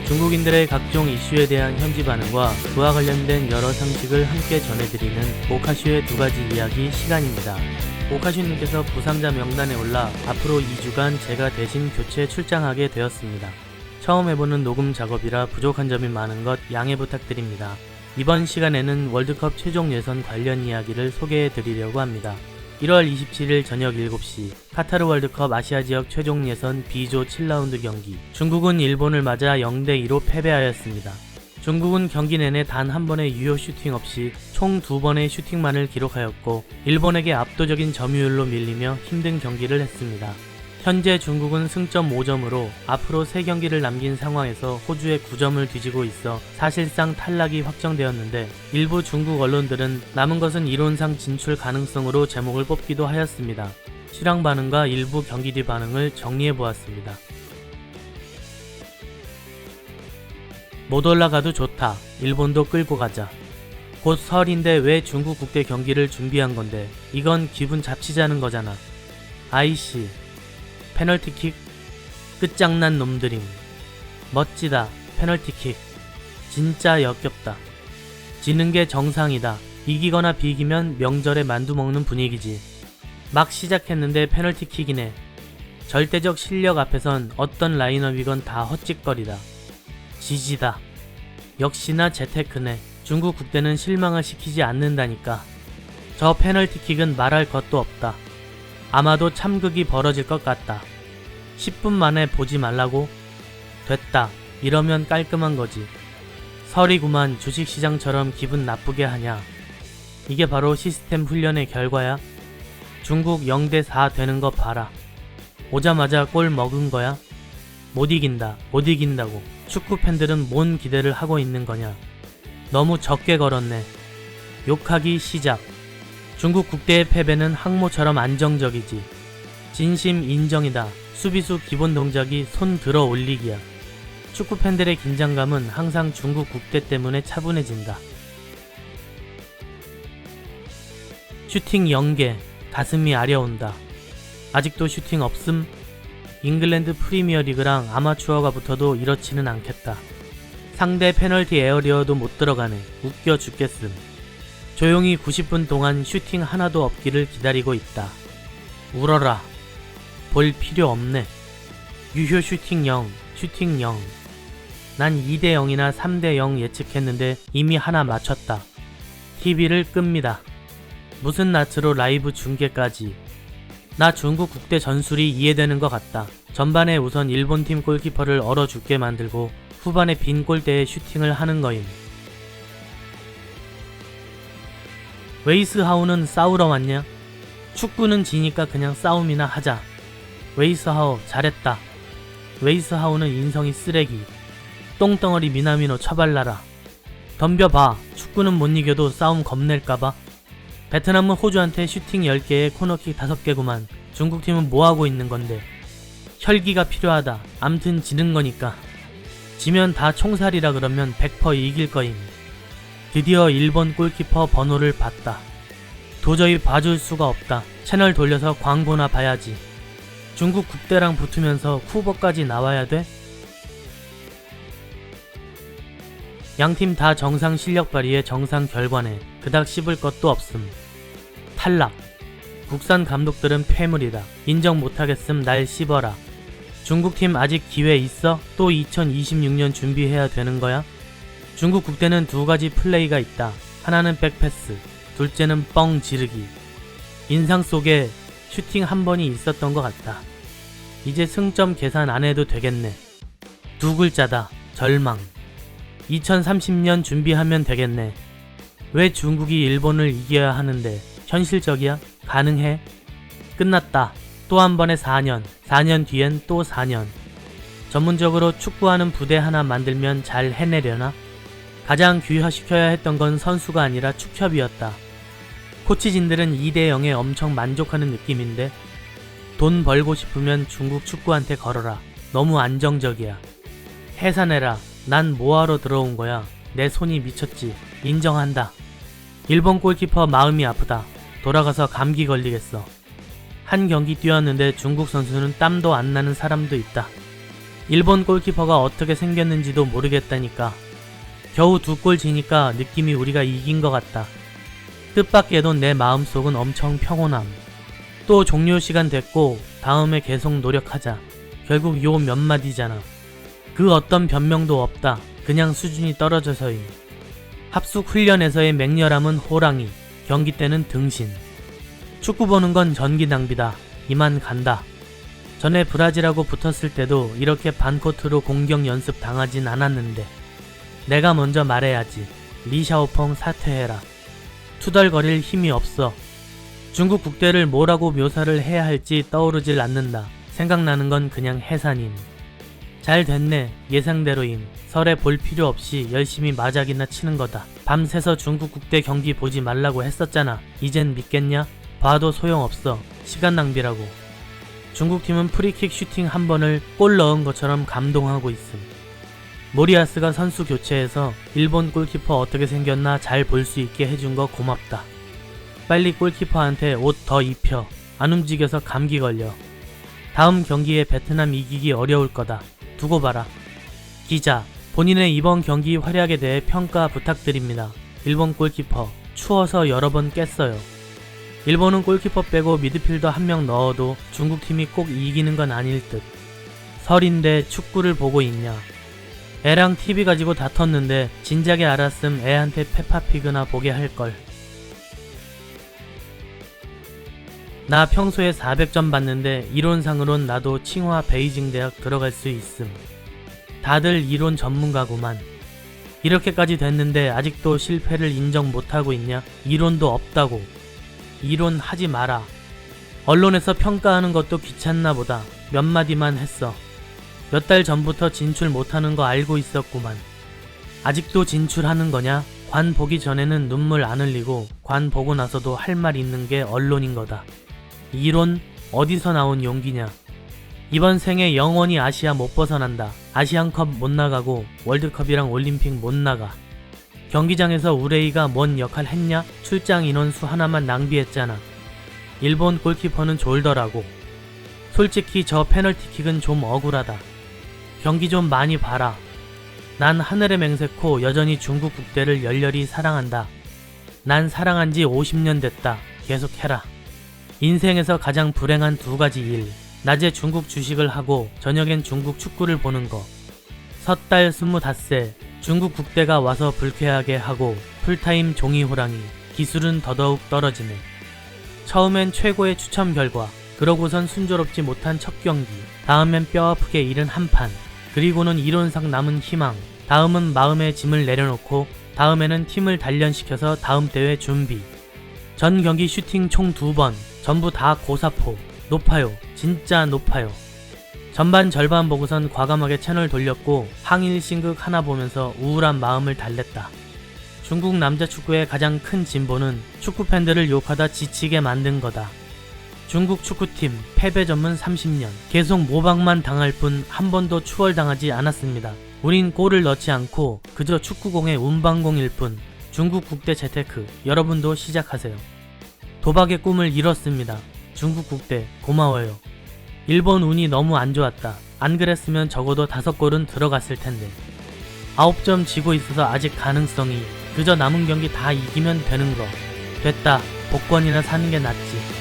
중국인들의 각종 이슈에 대한 현지 반응과 그와 관련된 여러 상식을 함께 전해드리는 오카슈의 두 가지 이야기 시간입니다. 오카슈님께서 부상자 명단에 올라 앞으로 2주간 제가 대신 교체 출장하게 되었습니다. 처음 해보는 녹음 작업이라 부족한 점이 많은 것 양해 부탁드립니다. 이번 시간에는 월드컵 최종 예선 관련 이야기를 소개해 드리려고 합니다. 1월 27일 저녁 7시 카타르 월드컵 아시아 지역 최종 예선 B조 7라운드 경기, 중국은 일본을 맞아 0대2로 패배하였습니다. 중국은 경기 내내 단 한 번의 유효 슈팅 없이 총 2번의 슈팅만을 기록하였고 일본에게 압도적인 점유율로 밀리며 힘든 경기를 했습니다. 현재 중국은 승점 5점으로 앞으로 3경기를 남긴 상황에서 호주의 9점을 뒤지고 있어 사실상 탈락이 확정되었는데, 일부 중국 언론들은 남은 것은 이론상 진출 가능성으로 제목을 뽑기도 하였습니다. 실황 반응과 일부 경기 뒤 반응을 정리해보았습니다. 못 올라가도 좋다. 일본도 끌고 가자. 곧 설인데 왜 중국 국대 경기를 준비한 건데 이건 기분 잡치자는 거잖아. 아이씨. 페널티킥? 끝장난 놈들임. 멋지다. 페널티킥. 진짜 역겹다. 지는 게 정상이다. 이기거나 비기면 명절에 만두 먹는 분위기지. 막 시작했는데 페널티킥이네. 절대적 실력 앞에선 어떤 라인업이건 다 헛짓거리다. 지지다. 역시나 재테크네. 중국 국대는 실망을 시키지 않는다니까. 저 페널티킥은 말할 것도 없다. 아마도 참극이 벌어질 것 같다. 10분 만에 보지 말라고? 됐다. 이러면 깔끔한 거지. 설이구만. 주식시장처럼 기분 나쁘게 하냐. 이게 바로 시스템 훈련의 결과야. 중국 0대4 되는 거 봐라. 오자마자 골 먹은 거야. 못 이긴다. 못 이긴다고. 축구 팬들은 뭔 기대를 하고 있는 거냐. 너무 적게 걸었네. 욕하기 시작. 중국 국대의 패배는 항모처럼 안정적이지. 진심 인정이다. 수비수 기본 동작이 손 들어 올리기야. 축구 팬들의 긴장감은 항상 중국 국대 때문에 차분해진다. 슈팅 0개. 가슴이 아려온다. 아직도 슈팅 없음? 잉글랜드 프리미어리그랑 아마추어가 붙어도 이렇지는 않겠다. 상대 페널티 에어리어도 못 들어가네. 웃겨 죽겠음. 조용히 90분 동안 슈팅 하나도 없기를 기다리고 있다. 울어라. 볼 필요 없네. 유효 슈팅 0, 슈팅 0. 난 2대0이나 3대0 예측했는데 이미 하나 맞췄다. TV를 끕니다. 무슨 낯으로 라이브 중계까지. 나 중국 국대 전술이 이해되는 것 같다. 전반에 우선 일본팀 골키퍼를 얼어 죽게 만들고 후반에 빈 골대에 슈팅을 하는 거임. 웨이스하우는 싸우러 왔냐? 축구는 지니까 그냥 싸움이나 하자. 웨이스하우 잘했다. 웨이스하우는 인성이 쓰레기. 똥덩어리 미나미노 처발라라. 덤벼봐. 축구는 못 이겨도 싸움 겁낼까봐. 베트남은 호주한테 슈팅 10개에 코너킥 5개구만. 중국팀은 뭐하고 있는 건데. 혈기가 필요하다. 암튼 지는 거니까. 지면 다 총살이라 그러면 100% 이길 거임. 드디어 일본 골키퍼 번호를 봤다. 도저히 봐줄 수가 없다. 채널 돌려서 광고나 봐야지. 중국 국대랑 붙으면서 후보까지 나와야 돼? 양팀 다 정상 실력 발휘에 정상 결과네. 그닥 씹을 것도 없음. 탈락. 국산 감독들은 폐물이다. 인정 못하겠음. 날 씹어라. 중국팀 아직 기회 있어? 또 2026년 준비해야 되는 거야? 중국 국대는 두 가지 플레이가 있다. 하나는 백패스, 둘째는 뻥 지르기. 인상 속에 슈팅 한 번이 있었던 것 같다. 이제 승점 계산 안 해도 되겠네. 두 글자다. 절망. 2030년 준비하면 되겠네. 왜 중국이 일본을 이겨야 하는데? 현실적이야? 가능해? 끝났다. 또 한 번에 4년. 4년 뒤엔 또 4년. 전문적으로 축구하는 부대 하나 만들면 잘 해내려나? 가장 귀화시켜야 했던 건 선수가 아니라 축협이었다. 코치진들은 2대0에 엄청 만족하는 느낌인데, 돈 벌고 싶으면 중국 축구한테 걸어라. 너무 안정적이야. 해산해라. 난 뭐하러 들어온 거야. 내 손이 미쳤지. 인정한다. 일본 골키퍼 마음이 아프다. 돌아가서 감기 걸리겠어. 한 경기 뛰었는데 중국 선수는 땀도 안 나는 사람도 있다. 일본 골키퍼가 어떻게 생겼는지도 모르겠다니까. 겨우 2골 지니까 느낌이 우리가 이긴 것 같다. 뜻밖에도 내 마음속은 엄청 평온함. 또 종료 시간 됐고 다음에 계속 노력하자. 결국 요 몇 마디잖아. 그 어떤 변명도 없다. 그냥 수준이 떨어져서임. 합숙 훈련에서의 맹렬함은 호랑이, 경기 때는 등신. 축구 보는 건 전기 낭비다. 이만 간다. 전에 브라질하고 붙었을 때도 이렇게 반코트로 공격 연습 당하진 않았는데 내가 먼저 말해야지. 리샤오펑 사퇴해라. 투덜거릴 힘이 없어. 중국 국대를 뭐라고 묘사를 해야 할지 떠오르질 않는다. 생각나는 건 그냥 해산임. 잘 됐네. 예상대로임. 설에 볼 필요 없이 열심히 마작이나 치는 거다. 밤새서 중국 국대 경기 보지 말라고 했었잖아. 이젠 믿겠냐? 봐도 소용없어. 시간 낭비라고. 중국팀은 프리킥 슈팅 한 번을 골 넣은 것처럼 감동하고 있음. 모리아스가 선수 교체해서 일본 골키퍼 어떻게 생겼나 잘 볼 수 있게 해준 거 고맙다. 빨리 골키퍼한테 옷 더 입혀. 안 움직여서 감기 걸려. 다음 경기에 베트남 이기기 어려울 거다. 두고 봐라. 기자, 본인의 이번 경기 활약에 대해 평가 부탁드립니다. 일본 골키퍼, 추워서 여러 번 깼어요. 일본은 골키퍼 빼고 미드필더 한 명 넣어도 중국팀이 꼭 이기는 건 아닐 듯. 설인데 축구를 보고 있냐. 애랑 TV 가지고 다퉜는데 진작에 알았음 애한테 페파피그나 보게 할걸. 나 평소에 400점 받는데 이론상으론 나도 칭화 베이징 대학 들어갈 수 있음. 다들 이론 전문가구만. 이렇게까지 됐는데 아직도 실패를 인정 못하고 있냐? 이론도 없다고. 이론 하지 마라. 언론에서 평가하는 것도 귀찮나 보다. 몇 마디만 했어. 몇 달 전부터 진출 못하는 거 알고 있었구만. 아직도 진출하는 거냐? 관 보기 전에는 눈물 안 흘리고 관 보고 나서도 할 말 있는 게 언론인 거다. 이론 어디서 나온 용기냐. 이번 생에 영원히 아시아 못 벗어난다. 아시안컵 못 나가고 월드컵이랑 올림픽 못 나가. 경기장에서 우레이가 뭔 역할 했냐? 출장 인원수 하나만 낭비했잖아. 일본 골키퍼는 졸더라고. 솔직히 저 페널티킥은 좀 억울하다. 경기 좀 많이 봐라. 난 하늘의 맹세코 여전히 중국 국대를 열렬히 사랑한다. 난 사랑한 지 50년 됐다. 계속해라. 인생에서 가장 불행한 2가지 일. 낮에 중국 주식을 하고 저녁엔 중국 축구를 보는 거. 섣달 25세 중국 국대가 와서 불쾌하게 하고 풀타임 종이호랑이. 기술은 더더욱 떨어지네. 처음엔 최고의 추첨 결과, 그러고선 순조롭지 못한 첫 경기, 다음엔 뼈아프게 잃은 한판, 그리고는 이론상 남은 희망, 다음은 마음의 짐을 내려놓고 다음에는 팀을 단련시켜서 다음 대회 준비. 전 경기 슈팅 총 2번, 전부 다 고사포. 높아요. 진짜 높아요. 전반 절반 보고선 과감하게 채널 돌렸고 항일 신극 하나 보면서 우울한 마음을 달랬다. 중국 남자 축구의 가장 큰 진보는 축구 팬들을 욕하다 지치게 만든 거다. 중국 축구팀 패배 전문 30년 계속 모방만 당할 뿐 한 번도 추월당하지 않았습니다. 우린 골을 넣지 않고 그저 축구공의 운반공일 뿐. 중국 국대 재테크 여러분도 시작하세요. 도박의 꿈을 이뤘습니다. 중국 국대 고마워요. 일본 운이 너무 안 좋았다. 안 그랬으면 적어도 5골은 들어갔을 텐데. 9점 지고 있어서 아직 가능성이. 그저 남은 경기 다 이기면 되는 거. 됐다. 복권이나 사는 게 낫지.